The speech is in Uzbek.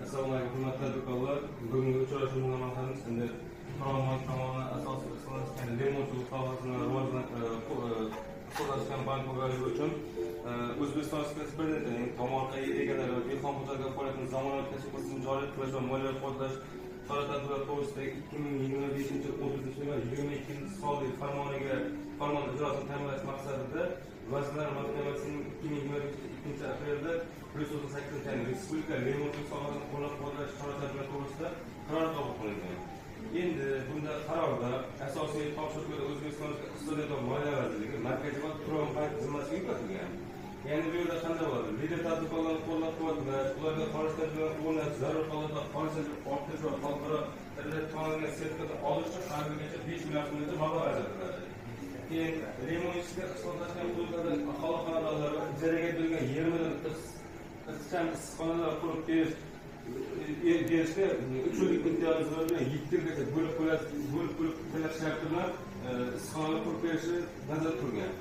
Assalomu alaykum, hurmatli tadbirkorlar. Bugungi uchrashuvimizda maqsadimiz endi Farmon tomonidan asosiy qilingan remontchilik sohasini qo'llashgan bank bo'lganligi uchun O'zbekiston Respublikasi Prezidentining tomorqa egalari va dehqon xo'jaligi faoliyatini zamonaviy tashkilotini joriy qilish va moliyaviy qo'llash chora-tadbirlar to'g'risidagi 2025-22 sonli farmoniga ijrosini ta'minlash maqsadida Vazirlar Mahkamasining 2022 aprelda +38 Respublika remontchilik sohasini qo'llab-quvvatlash chora-tadbirlar to'g'risida qaror qabul qilingan. Endi bunda qarorda asosiy topshiriqlar O'zbekiston Iqtisodiyot va Moliya vazirligi, Markaziy bank, Turon bank zimmasiga yuklatilgan. Ya'ni bu yerda qanday bo'ladi? Lider tadbirkorlarni qo'llab-quvvatlash, ularga xorij tajribasini o'rnatish, zarur holatda xorij tajribasini orttirish va xalqaro to'g'rilangan sertifikat olish uchun har yilgacha 5 million so'mgacha mablag' ajratiladi. Keyin remontchilikda ixtisoslashgan hududlarda aholi xonadonlari va ijaraga berilgan yerlarni ixcham issiqxonalar qurib berishga 3 yillik imtiyoz bilan 7 yilgacha bo'lib to'lash sharti bilan issiqxonalar qurib berishni nazarda turgan.